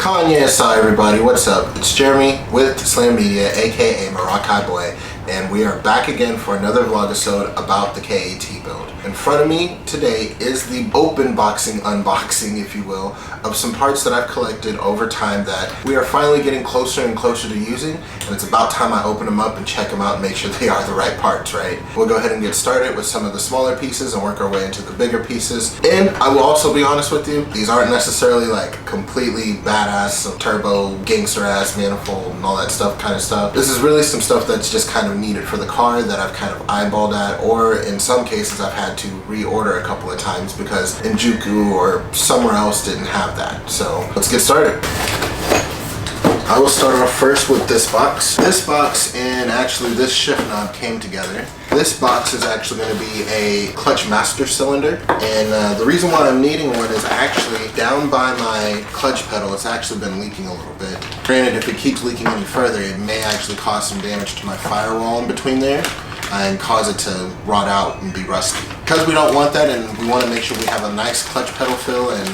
Hi everybody, what's up? It's Jeremy with Slam Media, aka Marakai Boy, and we are back again for another vlogisode about the KAT build. In front of me today is the open boxing unboxing, if you will, of some parts that I've collected over time that we are finally getting closer and closer to using, and it's about time I open them up and check them out and make sure they are the right parts, right? We'll go ahead and get started with some of the smaller pieces and work our way into the bigger pieces. And I will also be honest with you, these aren't necessarily like completely badass, turbo, gangster ass manifold and all that kind of stuff. This is really some stuff that's just kind of needed for the car that I've kind of eyeballed at, or in some cases I've had to reorder a couple of times because Injuku or somewhere else didn't have that. So let's get started. I will start off first with this box. This box and actually this shift knob came together. This box is actually going to be a clutch master cylinder, and the reason why I'm needing one is actually down by my clutch pedal it's actually been leaking a little bit. Granted, if it keeps leaking any further it may actually cause some damage to my firewall in between there and cause it to rot out and be rusty. Because we don't want that and we want to make sure we have a nice clutch pedal fill and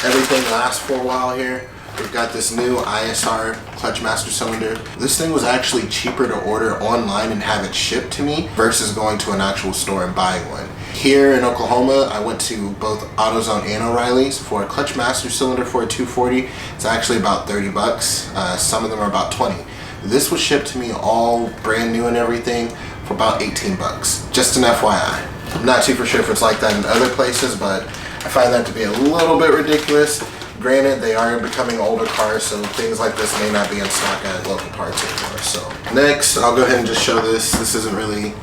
everything lasts for a while here, we've got this new ISR clutch master cylinder. This thing was actually cheaper to order online and have it shipped to me versus going to an actual store and buying one. Here in Oklahoma, I went to both AutoZone and O'Reilly's for a clutch master cylinder for a 240. It's actually about 30 bucks. Some of them are about 20. This was shipped to me all brand new and everything for about 18 bucks. Just an FYI. I'm not super sure if it's like that in other places, but I find that to be a little bit ridiculous. Granted, they are becoming older cars, so things like this may not be in stock at local parts anymore. So next, I'll go ahead and just show this. This isn't really,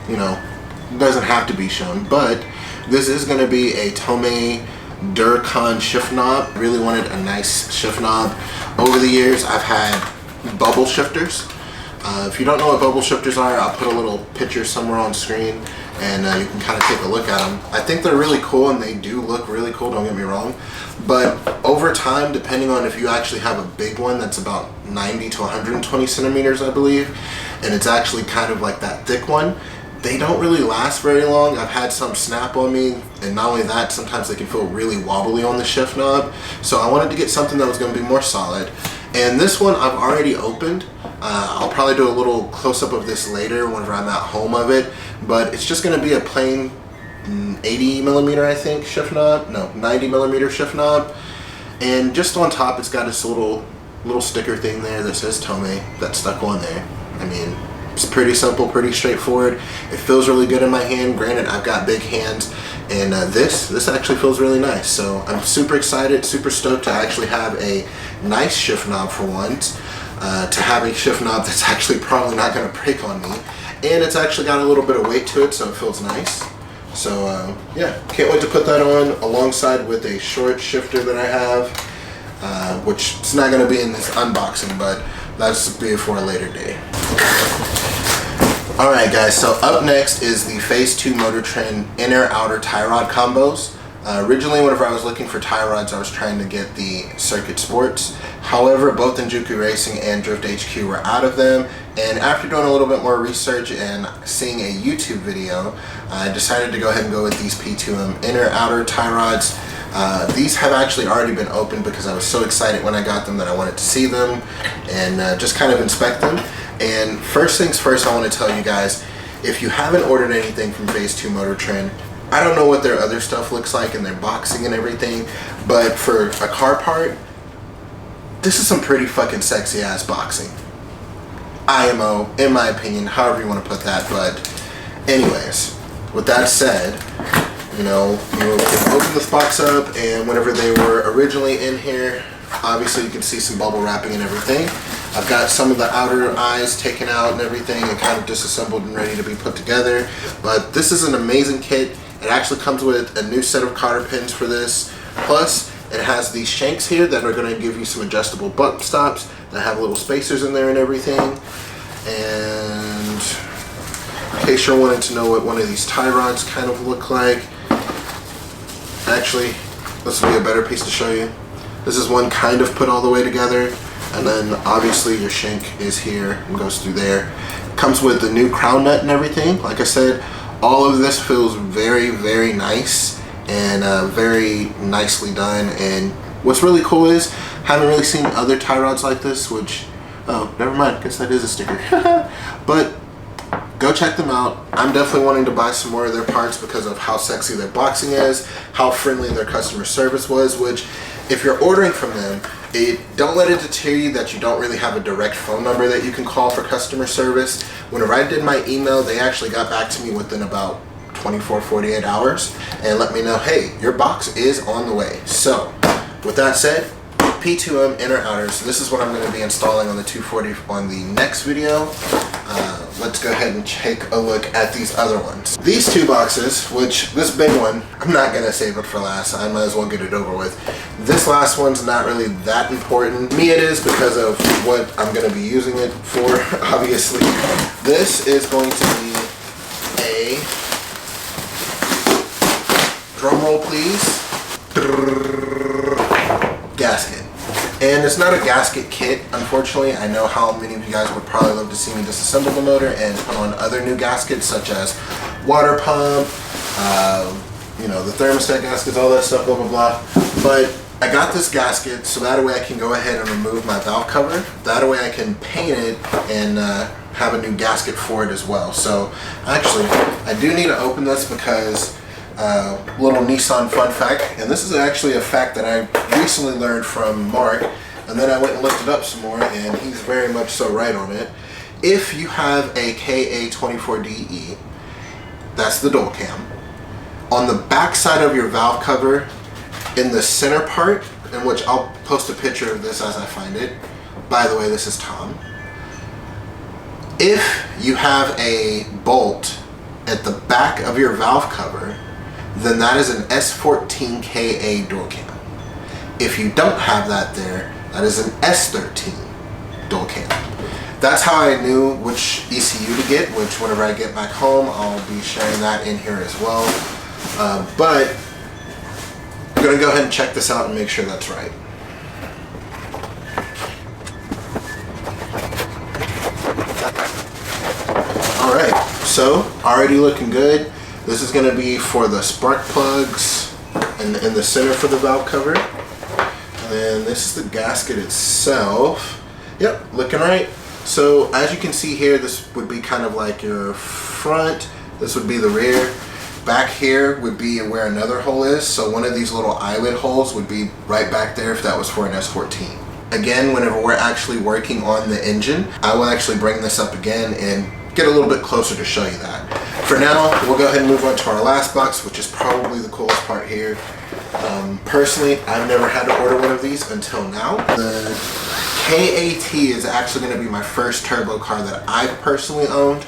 doesn't have to be shown, but this is going to be a Tomei Duracon shift knob. I really wanted a nice shift knob. Over the years, I've had bubble shifters. If you don't know what bubble shifters are, I'll put a little picture somewhere on screen and you can kind of take a look at them. I think they're really cool and they do look really cool, don't get me wrong. But over time, depending on if you actually have a big one that's about 90 to 120 centimeters, I believe, and it's actually kind of like that thick one, they don't really last very long. I've had some snap on me, and not only that, sometimes they can feel really wobbly on the shift knob. So I wanted to get something that was going to be more solid. And this one I've already opened. I'll probably do a little close-up of this later whenever I'm at home of it, but it's just going to be a plain 80 millimeter, I think, shift knob. No, 90 millimeter shift knob. And just on top it's got this little sticker thing there that says Tomei that's stuck on there. I mean, it's pretty simple, pretty straightforward. It feels really good in my hand. Granted, I've got big hands, and this actually feels really nice. So I'm super excited, super stoked to actually have a nice shift knob for once. To have a shift knob that's actually probably not going to break on me, and it's actually got a little bit of weight to it, so it feels nice. So yeah, can't wait to put that on alongside with a short shifter that I have, which is not going to be in this unboxing, but that's be for a later day. Alright guys, so up next is the Phase 2 Motor Trend inner outer tie rod combos. Originally, whenever I was looking for tie rods, I was trying to get the Circuit Sports. However, both Injuku Racing and Drift HQ were out of them, and after doing a little bit more research and seeing a YouTube video, I decided to go ahead and go with these P2M inner outer tie rods. These have actually already been opened because I was so excited when I got them that I wanted to see them and just kind of inspect them. And first things first, I want to tell you guys, if you haven't ordered anything from Phase 2 Motor Trend, I don't know what their other stuff looks like and their boxing and everything, but for a car part, this is some pretty fucking sexy ass boxing. IMO, in my opinion, however you want to put that. But anyways, with that said, you open this box up, and whenever they were originally in here, obviously you can see some bubble wrapping and everything. I've got some of the outer eyes taken out and everything and kind of disassembled and ready to be put together. But this is an amazing kit. It actually comes with a new set of cotter pins for this. Plus, it has these shanks here that are going to give you some adjustable button stops that have little spacers in there and everything. And in case you're wanting to know what one of these tie rods kind of look like, actually, this will be a better piece to show you. This is one kind of put all the way together, and then obviously your shank is here and goes through there. It comes with the new crown nut and everything. Like I said, all of this feels very, very nice and very nicely done. And what's really cool is Haven't really seen other tie rods like this, which, oh, never mind, guess that is a sticker. But go check them out. I'm definitely wanting to buy some more of their parts because of how sexy their boxing is, how friendly their customer service was, which if you're ordering from them, don't let it deter you that you don't really have a direct phone number that you can call for customer service. Whenever I did my email, they actually got back to me within about 24-48 hours and let me know, hey, your box is on the way. So with that said, P2M inner outers, this is what I'm going to be installing on the 240 on the next video. Let's go ahead and take a look at these other ones. These two boxes, which this big one, I'm not going to save it for last. I might as well get it over with. This last one's not really that important. Me it is because of what I'm going to be using it for, obviously. This is going to be a, drum roll please, gasket. And it's not a gasket kit, unfortunately. I know how many of you guys would probably love to see me disassemble the motor and put on other new gaskets such as water pump, you know, the thermostat gaskets, all that stuff, blah, blah, blah. But I got this gasket so that way I can go ahead and remove my valve cover. That way I can paint it and have a new gasket for it as well. So actually, I do need to open this because little Nissan fun fact, and this is actually a fact that I recently learned from Mark, and then I went and looked it up some more, and he's very much so right on it. If you have a KA24DE, that's the dual cam, on the back side of your valve cover, in the center part, in which I'll post a picture of this as I find it. By the way, this is Tom. If you have a bolt at the back of your valve cover, then that is an S14 KA dual cam. If you don't have that there, that is an S13 dual cam. That's how I knew which ECU to get, which whenever I get back home, I'll be sharing that in here as well. But I'm gonna go ahead and check this out and make sure that's right. All right, so already looking good. This is going to be for the spark plugs and in the center for the valve cover. And then this is the gasket itself. Yep, looking right. So as you can see here, this would be kind of like your front. This would be the rear. Back here would be where another hole is. So one of these little eyelid holes would be right back there if that was for an S14. Again, whenever we're actually working on the engine, I will actually bring this up again and get a little bit closer to show you that. For now, we'll go ahead and move on to our last box, which is probably the coolest part here. Personally, I've never had to order one of these until now. The KAT is actually going to be my first turbo car that I've personally owned.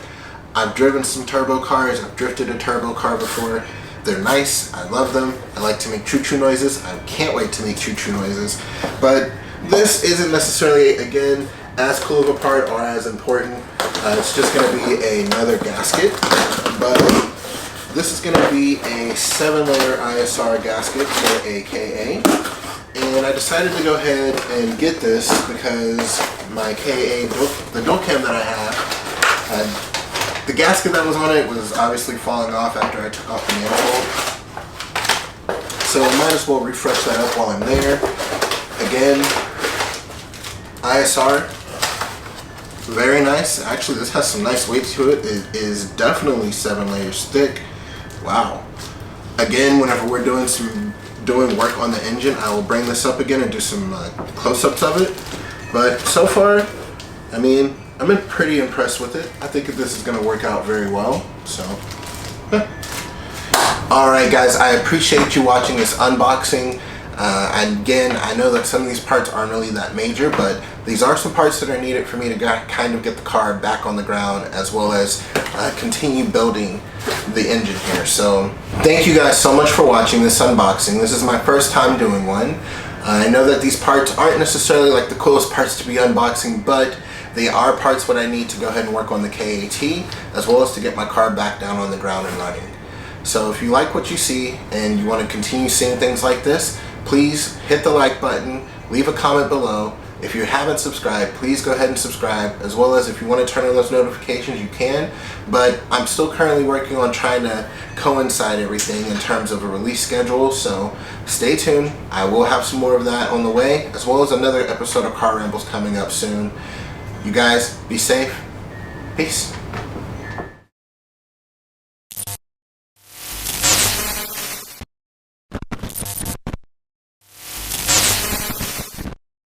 I've driven some turbo cars, I've drifted a turbo car before. They're nice, I love them. I like to make choo-choo noises. I can't wait to make choo-choo noises. But this isn't necessarily, again, as cool of a part or as important. It's just going to be another gasket, but this is going to be a 7-layer ISR gasket for a KA, and I decided to go ahead and get this because my KA, the dual cam that I have, the gasket that was on it was obviously falling off after I took off the manifold, so I might as well refresh that up while I'm there. Again, ISR. Very nice. Actually, this has some nice weight to it. It is definitely 7 layers thick. Wow. Again, whenever we're doing work on the engine, I will bring this up again and do some close-ups of it. But so far, I mean, I've been pretty impressed with it. I think this is going to work out very well. So, Alright guys, I appreciate you watching this unboxing. Again, I know that some of these parts aren't really that major, but these are some parts that are needed for me to kind of get the car back on the ground, as well as continue building the engine here. So thank you guys so much for watching this unboxing. This is my first time doing one. I know that these parts aren't necessarily like the coolest parts to be unboxing, but they are parts what I need to go ahead and work on the KAT, as well as to get my car back down on the ground and running. So if you like what you see and you want to continue seeing things like this, please hit the like button, leave a comment below, If you haven't subscribed, please go ahead and subscribe, as well as if you want to turn on those notifications, you can. But I'm still currently working on trying to coincide everything in terms of a release schedule, so stay tuned. I will have some more of that on the way, as well as another episode of Car Rambles coming up soon. You guys, be safe. Peace.